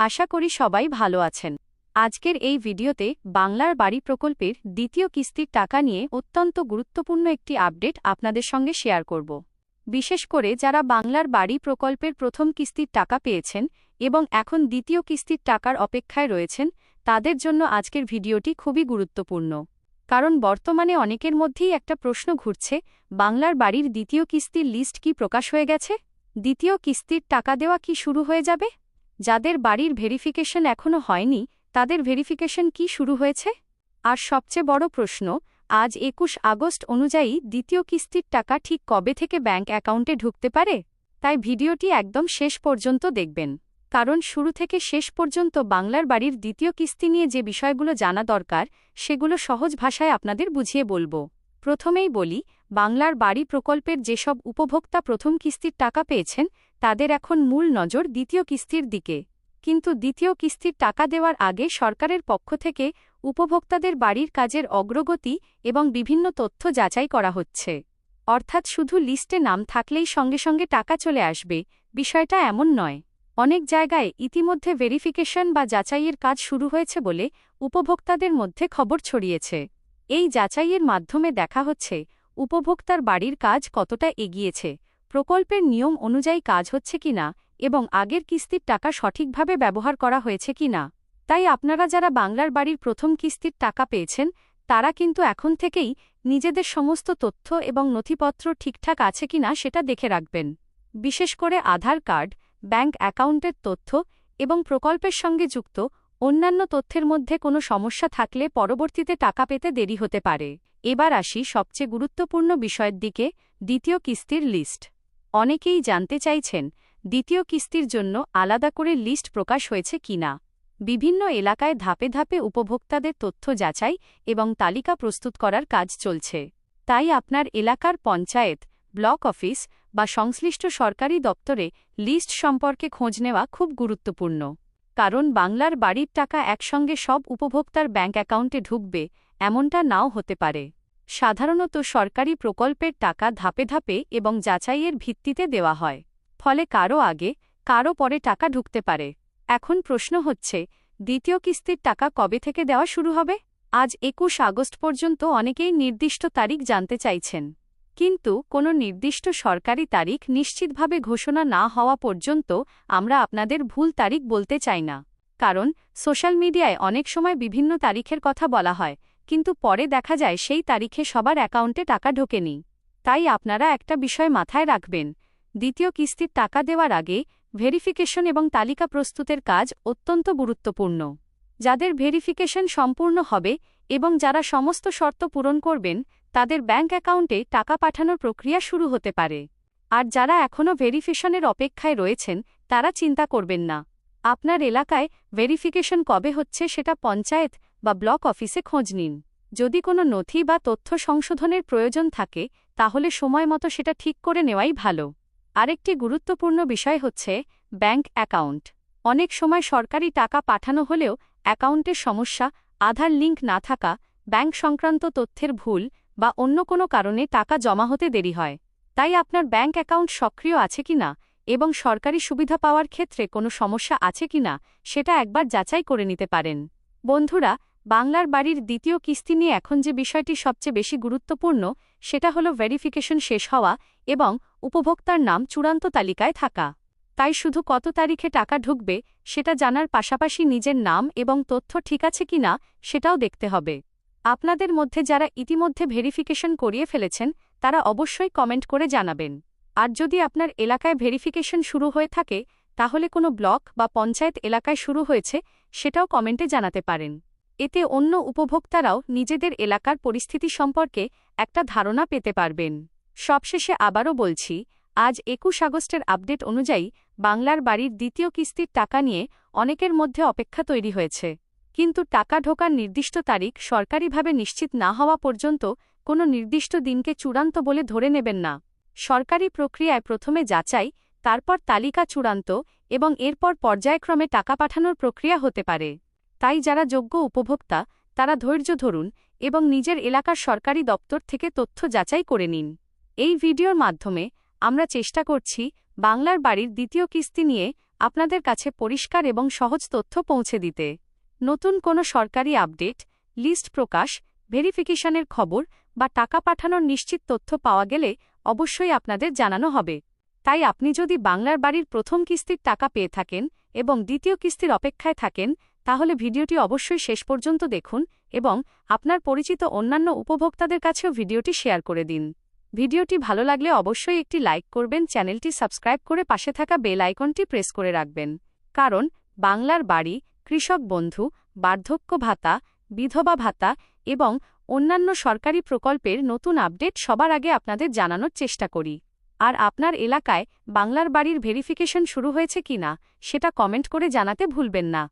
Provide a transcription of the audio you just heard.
আশা করি সবাই ভালো আছেন। আজকের এই ভিডিওতে বাংলার বাড়ি প্রকল্পের দ্বিতীয় কিস্তির টাকা নিয়ে অত্যন্ত গুরুত্বপূর্ণ একটি আপডেট আপনাদের সঙ্গে শেয়ার করব। বিশেষ করে যারা বাংলার বাড়ি প্রকল্পের প্রথম কিস্তির টাকা পেয়েছেন এবং এখন দ্বিতীয় কিস্তির টাকার অপেক্ষায় রয়েছেন, তাদের জন্য আজকের ভিডিওটি খুবই গুরুত্বপূর্ণ। কারণ বর্তমানে অনেকের মধ্যেই একটা প্রশ্ন ঘুরছে, বাংলার বাড়ির দ্বিতীয় কিস্তির লিস্ট কি প্রকাশ হয়ে গেছে? দ্বিতীয় কিস্তির টাকা দেওয়া কি শুরু হয়ে যাবে? যাদের বাড়ির ভেরিফিকেশন এখনও হয়নি, তাদের ভেরিফিকেশন কি শুরু হয়েছে? আর সবচেয়ে বড় প্রশ্ন, আজ ২১ আগস্ট অনুযায়ী দ্বিতীয় কিস্তির টাকা ঠিক কবে থেকে ব্যাংক অ্যাকাউন্টে ঢুকতে পারে? তাই ভিডিওটি একদম শেষ পর্যন্ত দেখবেন। কারণ শুরু থেকে শেষ পর্যন্ত বাংলার বাড়ির দ্বিতীয় কিস্তি নিয়ে যে বিষয়গুলো জানা দরকার, সেগুলো সহজ ভাষায় আপনাদের বুঝিয়ে বলবো। প্রথমেই বলি, বাংলার বাড়ি প্রকল্পের যেসব উপভোক্তা প্রথম কিস্তির টাকা পেয়েছেন, তাদের এখন মূল নজর দ্বিতীয় কিস্তির দিকে। কিন্তু দ্বিতীয় কিস্তির টাকা দেওয়ার আগে সরকারের পক্ষ থেকে উপভোক্তাদের বাড়ির কাজের অগ্রগতি এবং বিভিন্ন তথ্য যাচাই করা হচ্ছে। অর্থাৎ শুধু লিস্টে নাম থাকলেই সঙ্গে সঙ্গে টাকা চলে আসবে, বিষয়টা এমন নয়। অনেক জায়গায় ইতিমধ্যে ভেরিফিকেশন বা যাচাইয়ের কাজ শুরু হয়েছে বলে উপভোক্তাদের মধ্যে খবর ছড়িয়েছে। এই যাচাইয়ের মাধ্যমে দেখা হচ্ছে উপভোক্তার বাড়ির কাজ কতটা এগিয়েছে, প্রকল্পের নিয়ম অনুযায়ী কাজ হচ্ছে কিনা এবং আগের কিস্তির টাকা সঠিকভাবে ব্যবহার করা হয়েছে কিনা। তাই আপনারা যারা বাংলার বাড়ির প্রথম কিস্তির টাকা পেয়েছেন, তারা কিন্তু এখন থেকেই নিজেদের সমস্ত তথ্য এবং নথিপত্র ঠিকঠাক আছে কিনা সেটা দেখে রাখবেন। বিশেষ করে আধার কার্ড, ব্যাংক অ্যাকাউন্টের তথ্য এবং প্রকল্পের সঙ্গে যুক্ত অন্যান্য তথ্যের মধ্যে কোনো সমস্যা থাকলে পরবর্তীতে টাকা পেতে দেরি হতে পারে। এবার আসি সবচেয়ে গুরুত্বপূর্ণ বিষয়ের দিকে, দ্বিতীয় কিস্তির লিস্ট। অনেকেই জানতে চাইছেন, দ্বিতীয় কিস্তির জন্য আলাদা করে লিস্ট প্রকাশ হয়েছে কিনা। বিভিন্ন এলাকায় ধাপে ধাপে উপভোক্তাদের তথ্য যাচাই এবং তালিকা প্রস্তুত করার কাজ চলছে। তাই আপনার এলাকার পঞ্চায়েত, ব্লক অফিস বা সংশ্লিষ্ট সরকারি দপ্তরে লিস্ট সম্পর্কে খোঁজ নেওয়া খুব গুরুত্বপূর্ণ। কারণ বাংলার বাড়ির টাকা একসঙ্গে সব উপভোক্তার ব্যাংক অ্যাকাউন্টে ঢুকবে, এমনটা নাও হতে পারে। সাধারণত সরকারি প্রকল্পের টাকা ধাপে ধাপে এবং যাচাইয়ের ভিত্তিতে দেওয়া হয়। ফলে কারো আগে, কারো পরে টাকা ঢুকতে পারে। এখন প্রশ্ন হচ্ছে, দ্বিতীয় কিস্তির টাকা কবে থেকে দেওয়া শুরু হবে? আজ ২১ আগস্ট পর্যন্ত অনেকেই নির্দিষ্ট তারিখ জানতে চাইছেন। কিন্তু কোনো নির্দিষ্ট সরকারি তারিখ নিশ্চিতভাবে ঘোষণা না হওয়া পর্যন্ত আমরা আপনাদের ভুল তারিখ বলতে চাই না। কারণ সোশ্যাল মিডিয়ায় অনেক সময় বিভিন্ন তারিখের কথা বলা হয়, কিন্তু পরে দেখা যায় সেই তারিখে সবার অ্যাকাউন্টে টাকা ঢোকেনি। তাই আপনারা একটা বিষয় মাথায় রাখবেন, দ্বিতীয় কিস্তির টাকা দেওয়ার আগে ভেরিফিকেশন এবং তালিকা প্রস্তুতের কাজ অত্যন্ত গুরুত্বপূর্ণ। যাদের ভেরিফিকেশন সম্পূর্ণ হবে এবং যারা সমস্ত শর্ত পূরণ করবেন, তাদের ব্যাংক অ্যাকাউন্টে টাকা পাঠানোর প্রক্রিয়া শুরু হতে পারে। আর যারা এখনও ভেরিফিকেশনের অপেক্ষায় রয়েছেন, তারা চিন্তা করবেন না। আপনার এলাকায় ভেরিফিকেশন কবে হচ্ছে সেটা পঞ্চায়েত বা ব্লক অফিসে খোঁজ নিন। যদি কোনো নথি বা তথ্য সংশোধনের প্রয়োজন থাকে, তাহলে সময়মতো সেটা ঠিক করে নেওয়াই ভালো। আরেকটি গুরুত্বপূর্ণ বিষয় হচ্ছে ব্যাংক অ্যাকাউন্ট। অনেক সময় সরকারি টাকা পাঠানো হলেও অ্যাকাউন্টের সমস্যা, আধার লিঙ্ক না থাকা, ব্যাংক সংক্রান্ত তথ্যের ভুল বা অন্য কোনো কারণে টাকা জমা হতে দেরি হয়। তাই আপনার ব্যাংক অ্যাকাউন্ট সক্রিয় আছে কিনা এবং সরকারি সুবিধা পাওয়ার ক্ষেত্রে কোনো সমস্যা আছে কিনা সেটা একবার যাচাই করে নিতে পারেন। বন্ধুরা, বাংলার বাড়ির দ্বিতীয় কিস্তি নিয়ে এখন যে বিষয়টি সবচেয়ে বেশি গুরুত্বপূর্ণ, সেটা হলো ভেরিফিকেশন শেষ হওয়া এবং উপভোক্তার নাম চূড়ান্ত তালিকায় থাকা। তাই শুধু কত তারিখে টাকা ঢুকবে সেটা জানার পাশাপাশি নিজের নাম এবং তথ্য ঠিক আছে কিনা সেটাও দেখতে হবে। আপনাদের মধ্যে যারা ইতিমধ্যে ভেরিফিকেশন করিয়ে ফেলেছেন, তারা অবশ্যই কমেন্ট করে জানাবেন। আর যদি আপনার এলাকায় ভেরিফিকেশন শুরু হয়ে থাকে, তাহলে কোনো ব্লক বা পঞ্চায়েত এলাকায় শুরু হয়েছে সেটাও কমেন্টে জানাতে পারেন। এতে অন্য উপভোক্তারাও নিজেদের এলাকার পরিস্থিতি সম্পর্কে একটা ধারণা পেতে পারবেন। সবশেষে আবারও বলছি, আজ ২১ আগস্টের আপডেট অনুযায়ী বাংলার বাড়ির দ্বিতীয় কিস্তির টাকা নিয়ে অনেকের মধ্যে অপেক্ষা তৈরি হয়েছে। কিন্তু টাকা ঢোকার নির্দিষ্ট তারিখ সরকারিভাবে নিশ্চিত না হওয়া পর্যন্ত কোনো নির্দিষ্ট দিনকে চূড়ান্ত বলে ধরে নেবেন না। সরকারি প্রক্রিয়ায় প্রথমে যাচাই, তারপর তালিকা চূড়ান্ত এবং এরপর পর্যায়ক্রমে টাকা পাঠানোর প্রক্রিয়া হতে পারে। তাই যারা যোগ্য উপভোক্তা, তারা ধৈর্য ধরুন এবং নিজের এলাকার সরকারি দপ্তর থেকে তথ্য যাচাই করে নিন। এই ভিডিওর মাধ্যমে আমরা চেষ্টা করছি বাংলার বাড়ির দ্বিতীয় কিস্তি নিয়ে আপনাদের কাছে পরিষ্কার এবং সহজ তথ্য পৌঁছে দিতে। নতুন কোনো সরকারি আপডেট, লিস্ট প্রকাশ, ভেরিফিকেশনের খবর বা টাকা পাঠানোর নিশ্চিত তথ্য পাওয়া গেলে অবশ্যই আপনাদের জানানো হবে। তাই আপনি যদি বাংলার বাড়ির প্রথম কিস্তির টাকা পেয়ে থাকেন এবং দ্বিতীয় কিস্তির অপেক্ষায় থাকেন, তাহলে ভিডিওটি অবশ্যই শেষ পর্যন্ত দেখুন এবং আপনার পরিচিত অন্যান্য উপভোক্তাদের কাছেও ভিডিওটি শেয়ার করে দিন। ভিডিওটি ভালো লাগলে অবশ্যই একটি লাইক করবেন, চ্যানেলটি সাবস্ক্রাইব করে পাশে থাকা বেল আইকনটি প্রেস করে রাখবেন। কারণ বাংলার বাড়ি, কৃষক বন্ধু, বার্ধক্য ভাতা, বিধবা ভাতা এবং অন্যান্য সরকারি প্রকল্পের নতুন আপডেট সবার আগে আপনাদের জানানোর চেষ্টা করি। আর আপনার এলাকায় বাংলার বাড়ির ভেরিফিকেশন শুরু হয়েছে কিনা সেটা কমেন্ট করে জানাতে ভুলবেন না।